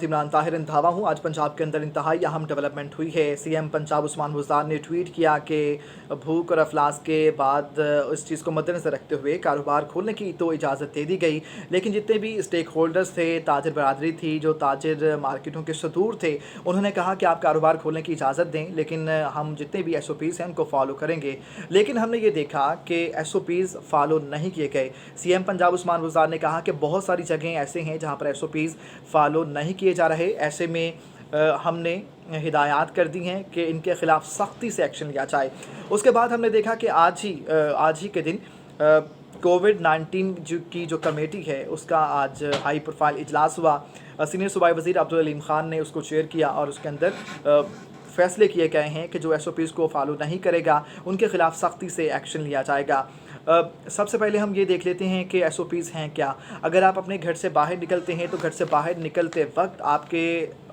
इमरान ताहिर इंतहावा हूँ। आज पंजाब के अंदर इंतहाई अहम डेवलपमेंट हुई है। सीएम पंजाब उस्मान बुज़दार ने ट्वीट किया कि भूख और अफलास के बाद इस चीज़ को मद्देनज़र रखते हुए कारोबार खोलने की तो इजाज़त दे दी गई, लेकिन जितने भी स्टेक होल्डर्स थे, ताजिर बरादरी थी, जो ताजिर मार्केटों के सदूर थे, उन्होंने कहा कि आप कारोबार खोलने की इजाज़त दें, लेकिन हम जितने भी SOPs हैं उनको फॉलो करेंगे। लेकिन हमने ये देखा कि SOPs फॉलो नहीं किए गए। सीएम पंजाब उस्मान बुज़दार ने कहा कि बहुत सारी जगहें ऐसे हैं जहाँ पर SOPs फॉलो नहीं किए जा रहे। ऐसे में हमने हिदायत कर दी हैं कि इनके ख़िलाफ़ सख्ती से एक्शन लिया जाए। उसके बाद हमने देखा कि आज ही के दिन कोविड-19 जो कमेटी है उसका आज हाई प्रोफाइल इजलास हुआ। सीनियर सूबाई वज़ीर अब्दुल हलीम ख़ान ने उसको चेयर किया और उसके अंदर फ़ैसले किए गए हैं कि जो SOPs को फॉलो नहीं करेगा उनके ख़िलाफ़ सख्ती से एक्शन लिया जाएगा। सबसे पहले हम ये देख लेते हैं कि SOPs हैं क्या। अगर आप अपने घर से बाहर निकलते हैं तो घर से बाहर निकलते वक्त आपके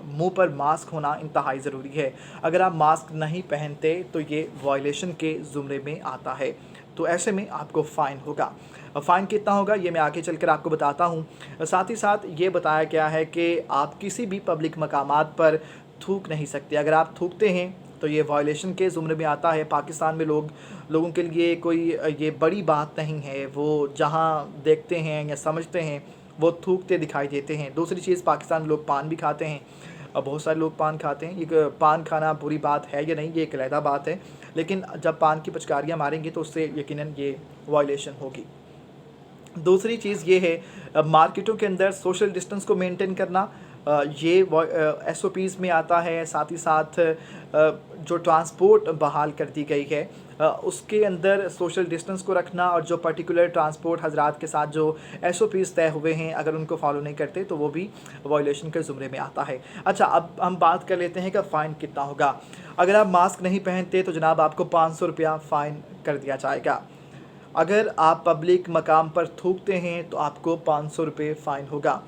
मुंह पर मास्क होना इंतहाई ज़रूरी है। अगर आप मास्क नहीं पहनते तो ये वायलेशन के ज़ुमरे में आता है, तो ऐसे में आपको फ़ाइन होगा। फ़ाइन कितना होगा ये मैं आगे चलकर आपको बताता हूँ। साथ ही साथ ये बताया गया है कि आप किसी भी पब्लिक मकामात पर थूक नहीं सकते। अगर आप थूकते हैं तो ये वायलेशन के ज़ुमरे में आता है। पाकिस्तान में लोगों के लिए कोई ये बड़ी बात नहीं है, वो जहाँ देखते हैं या समझते हैं वो थूकते दिखाई देते हैं। दूसरी चीज़, पाकिस्तान में लोग पान भी खाते हैं, बहुत सारे लोग पान खाते हैं। ये पान खाना बुरी बात है या नहीं ये एक अलहदा बात है, लेकिन जब पान की पिचकारियाँ मारेंगे तो उससे यकीनन ये वायलेशन होगी। दूसरी चीज़ ये है मार्केटों के अंदर सोशल डिस्टेंस को मेंटेन करना, ये SOPs में आता है। साथ ही साथ जो ट्रांसपोर्ट बहाल कर दी गई है उसके अंदर सोशल डिस्टेंस को रखना, और जो पर्टिकुलर ट्रांसपोर्ट हजरात के साथ जो SOPs तय हुए हैं अगर उनको फॉलो नहीं करते तो वो भी वायलेशन के ज़ुमरे में आता है। अच्छा, अब हम बात कर लेते हैं कि फ़ाइन कितना होगा। अगर आप मास्क नहीं पहनते तो जनाब आपको 500 रुपया फ़ाइन कर दिया जाएगा। अगर आप पब्लिक मकाम पर थूकते हैं तो आपको 500 रुपये फ़ाइन होगा।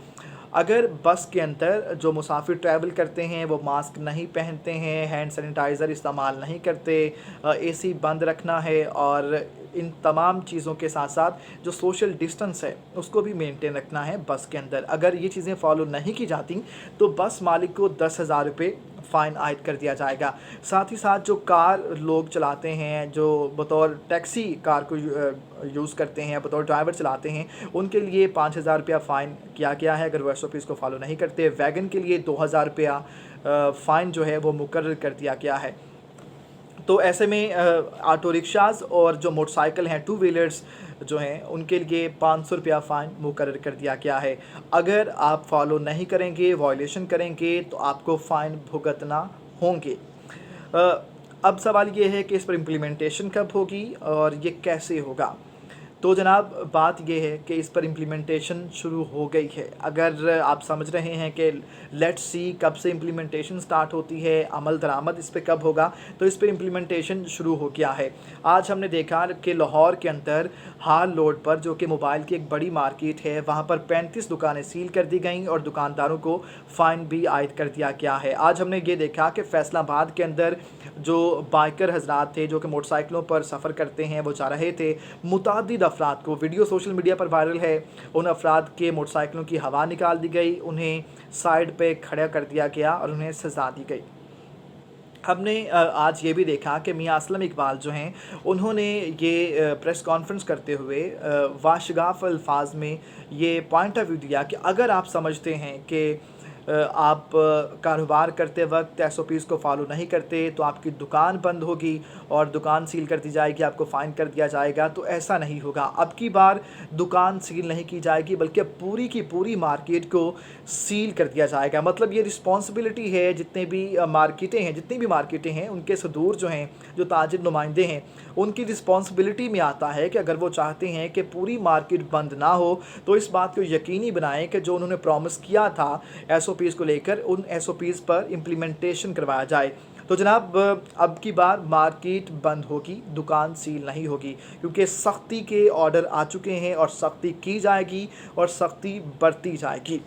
अगर बस के अंदर जो मुसाफिर ट्रैवल करते हैं वो मास्क नहीं पहनते हैं, हैंड सैनिटाइज़र इस्तेमाल नहीं करते, AC बंद रखना है, और इन तमाम चीज़ों के साथ साथ जो सोशल डिस्टेंस है उसको भी मेंटेन रखना है बस के अंदर। अगर ये चीज़ें फॉलो नहीं की जाती तो बस मालिक को 10,000 रुपये फ़ाइन आयद कर दिया जाएगा। साथ ही साथ जो कार लोग चलाते हैं, जो बतौर टैक्सी कार को यूज़ करते हैं, बतौर ड्राइवर चलाते हैं, उनके लिए 5,000 रुपया फ़ाइन किया गया है अगर वो SOPs को फॉलो नहीं करते। वैगन के लिए 2,000 रुपया फ़ाइन जो है वो मुकर्रर कर दिया गया है। तो ऐसे में ऑटो रिक्शाज़ और जो मोटरसाइकिल हैं, 2 व्हीलर्स जो हैं, उनके लिए 500 रुपया फ़ाइन मुकर्रर कर दिया गया है। अगर आप फॉलो नहीं करेंगे, वायलेशन करेंगे तो आपको फ़ाइन भुगतना होंगे। अब सवाल ये है कि इस पर इम्प्लीमेंटेशन कब होगी और ये कैसे होगा। तो जनाब बात ये है कि इस पर इम्प्लीमेंटेशन शुरू हो गई है। अगर आप समझ रहे हैं कि लेट्स सी कब से इम्प्लीमेंटेशन स्टार्ट होती है, अमल दरामद इस पे कब होगा, तो इस पर इम्प्लीमेंटेशन शुरू हो गया है। आज हमने देखा कि लाहौर के अंदर हाल रोड पर, जो कि मोबाइल की एक बड़ी मार्केट है, वहाँ पर 35 दुकानें सील कर दी गईं और दुकानदारों को फ़ाइन भी आयद कर दिया गया है। आज हमने ये देखा कि फैसलाबाद के अंदर जो बाइकर हजरात थे जो कि मोटरसाइकिलों पर सफ़र करते हैं, वो जा रहे थे, मुतअद्दिद अफराद को, वीडियो सोशल मीडिया पर वायरल है, उन अफराद के मोटरसाइकिलों की हवा निकाल दी गई, उन्हें साइड पे खड़ा कर दिया गया और उन्हें सज़ा दी गई। हमने आज ये भी देखा कि मियां असलम इकबाल जो हैं उन्होंने ये प्रेस कॉन्फ्रेंस करते हुए वाशगाफ अल्फाज में ये पॉइंट ऑफ व्यू दिया कि अगर आप समझते हैं कि आप कारोबार करते वक्त SOPs को फॉलो नहीं करते तो आपकी दुकान बंद होगी और दुकान सील कर दी जाएगी, आपको फ़ाइन कर दिया जाएगा, तो ऐसा नहीं होगा। अब की बार दुकान सील नहीं की जाएगी बल्कि पूरी की पूरी मार्केट को सील कर दिया जाएगा। मतलब ये रिस्पॉन्सिबिलिटी है, जितनी भी मार्केटें हैं उनके सदूर जो हैं, जो ताजिर नुमाइंदे हैं, उनकी रिस्पॉन्सिबिलिटी में आता है कि अगर वो चाहते हैं कि पूरी मार्केट बंद ना हो तो इस बात को यकीनी बनाएं कि जो उन्होंने प्रॉमिस किया था SOPs को लेकर, उन SOPs पर इम्प्लीमेंटेशन करवाया जाए। तो जनाब अब की बार मार्केट बंद होगी, दुकान सील नहीं होगी, क्योंकि सख्ती के ऑर्डर आ चुके हैं और सख्ती की जाएगी और सख्ती बरती जाएगी।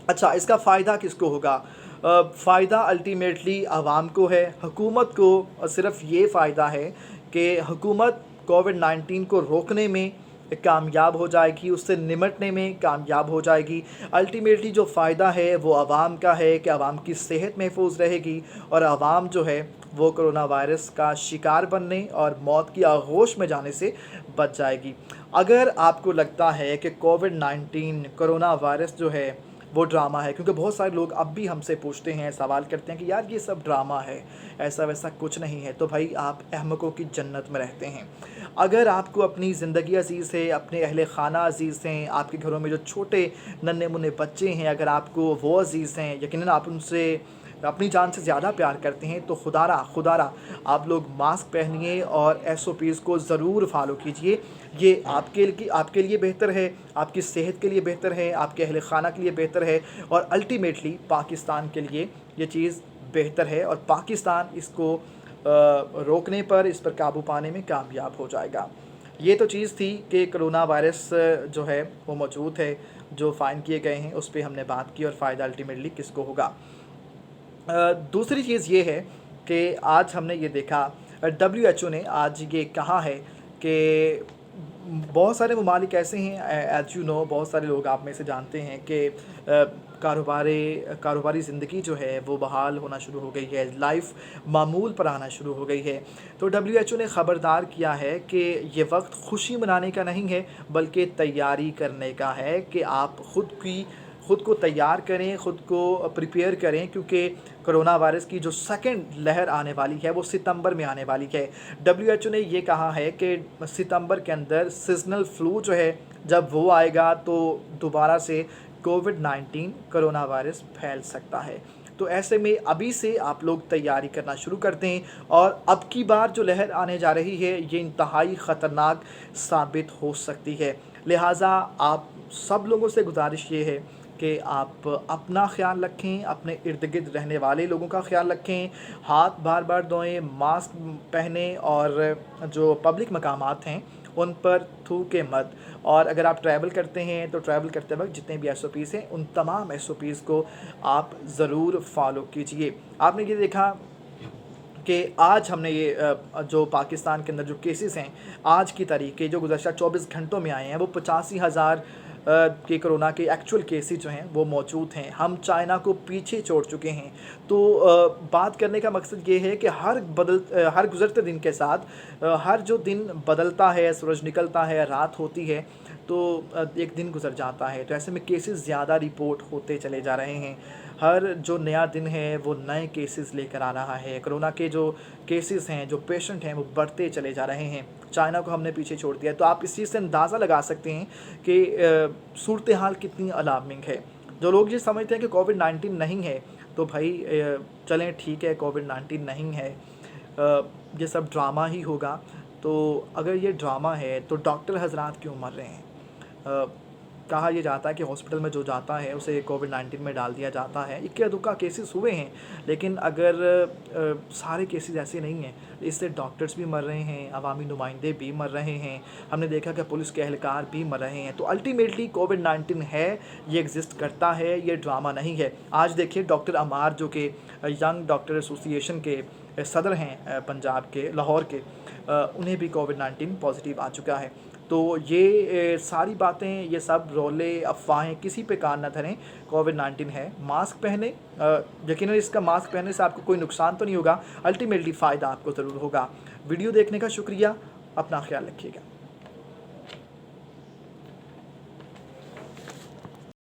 अच्छा, इसका फ़ायदा किसको होगा? फ़ायदा अल्टीमेटली आवाम को है। हुकूमत को सिर्फ़ ये फ़ायदा है कि हुकूमत कोविड-19 को रोकने में कामयाब हो जाएगी, उससे निमटने में कामयाब हो जाएगी। अल्टीमेटली जो फ़ायदा है वो आवाम का है कि आवाम की सेहत महफूज रहेगी और आवाम जो है वो कोरोना वायरस का शिकार बनने और मौत की आगोश में जाने से बच जाएगी। अगर आपको लगता है कि कोविड-19 कोरोना वायरस जो है वो ड्रामा है, क्योंकि बहुत सारे लोग अब भी हमसे पूछते हैं, सवाल करते हैं कि यार ये सब ड्रामा है, ऐसा वैसा कुछ नहीं है, तो भाई आप अहमकों की जन्नत में रहते हैं। अगर आपको अपनी ज़िंदगी अज़ीज़ है, अपने अहले ख़ाना अज़ीज़ हैं, आपके घरों में जो छोटे नन्हे मुन्ने बच्चे हैं, अगर आपको वो अज़ीज़ हैं, यकीनन आप उनसे अपनी जान से ज़्यादा प्यार करते हैं, तो खुदारा आप लोग मास्क पहनिए और एसओपीज़ को ज़रूर फॉलो कीजिए। ये आपके लिए बेहतर है, आपकी सेहत के लिए बेहतर है, आपके अहले ख़ाना के लिए बेहतर है और अल्टीमेटली पाकिस्तान के लिए ये चीज़ बेहतर है और पाकिस्तान इसको रोकने पर, इस पर काबू पाने में कामयाब हो जाएगा। ये तो चीज़ थी कि कोरोना वायरस जो है वो मौजूद है, जो फ़ाइन किए गए हैं उस पे हमने बात की और फ़ायदा अल्टीमेटली किसको होगा। दूसरी चीज़ ये है कि आज हमने ये देखा, डब्ल्यूएचओ ने आज ये कहा है कि बहुत सारे ममालिक ऐसे हैं, एज़ यू नो, बहुत सारे लोग आप में से जानते हैं कि कारोबारी ज़िंदगी जो है वो बहाल होना शुरू हो गई है, लाइफ मामूल पर आना शुरू हो गई है। तो डब्ल्यूएचओ ने ख़बरदार किया है कि ये वक्त खुशी मनाने का नहीं है, बल्कि तैयारी करने का है कि आप खुद को तैयार करें, खुद को प्रिपेयर करें, क्योंकि कोरोना वायरस की जो सेकंड लहर आने वाली है वो सितंबर में आने वाली है। डब्ल्यूएचओ ने ये कहा है कि सितंबर के अंदर सीज़नल फ्लू जो है जब वो आएगा तो दोबारा से कोविड-19 कोरोना वायरस फैल सकता है। तो ऐसे में अभी से आप लोग तैयारी करना शुरू कर दें और अब की बार जो लहर आने जा रही है ये इंतहाई ख़तरनाक साबित हो सकती है। लिहाजा आप सब लोगों से गुजारिश ये है कि आप अपना ख़्याल रखें, अपने इर्द-गिर्द रहने वाले लोगों का ख़्याल रखें, हाथ बार-बार धोएँ, मास्क पहनें और जो पब्लिक मकामात हैं उन पर थूकें मत। और अगर आप ट्रैवल करते हैं तो ट्रैवल करते वक्त जितने भी एसओपीज़ हैं उन तमाम एसओपीज़ को आप ज़रूर फॉलो कीजिए। आपने ये देखा कि आज हमने ये जो पाकिस्तान के अंदर जो केसेस हैं आज की तारीख के जो गुज़श्ता 24 घंटों में आए हैं वो 85,000 के कोरोना के एक्चुअल केसेस जो हैं वो मौजूद हैं। हम चाइना को पीछे छोड़ चुके हैं। तो बात करने का मकसद ये है कि हर गुज़रते दिन के साथ हर जो दिन बदलता है, सूरज निकलता है, रात होती है, तो एक दिन गुज़र जाता है, तो ऐसे में केसेस ज़्यादा रिपोर्ट होते चले जा रहे हैं। हर जो नया दिन है वो नए केसेस लेकर आ रहा है। कोरोना के जो केसेस हैं, जो पेशेंट हैं वो बढ़ते चले जा रहे हैं। चाइना को हमने पीछे छोड़ दिया। तो आप इस चीज़ से अंदाज़ा लगा सकते हैं कि सूरत हाल कितनी अलार्मिंग है। जो लोग ये समझते हैं कि कोविड-19 नहीं है, तो भाई चलें ठीक है, कोविड-19 नहीं है, ये सब ड्रामा ही होगा। तो अगर ये ड्रामा है तो डॉक्टर हज़रात क्यों मर रहे हैं? कहा यह जाता है कि हॉस्पिटल में जो जाता है उसे कोविड-19 में डाल दिया जाता है। इक्का-दुक्का केसेस हुए हैं, लेकिन अगर सारे केसेस ऐसे नहीं हैं, इससे डॉक्टर्स भी मर रहे हैं, अवामी नुमाइंदे भी मर रहे हैं, हमने देखा कि पुलिस के एहलकार भी मर रहे हैं। तो अल्टीमेटली कोविड-19 है, ये एग्जिस्ट करता है, ये ड्रामा नहीं है। आज देखिए डॉक्टर अमार जो कि यंग डॉक्टर एसोसिएशन के सदर हैं पंजाब के, लाहौर के, उन्हें भी कोविड-19 पॉजिटिव आ चुका है। तो ये सारी बातें, ये सब रोले, अफ़वाहें किसी पे कान न धरें। कोविड-19 है, मास्क पहने, यकीनन इसका मास्क पहनने से आपको कोई नुकसान तो नहीं होगा, अल्टीमेटली फ़ायदा आपको ज़रूर होगा। वीडियो देखने का शुक्रिया, अपना ख़्याल रखिएगा।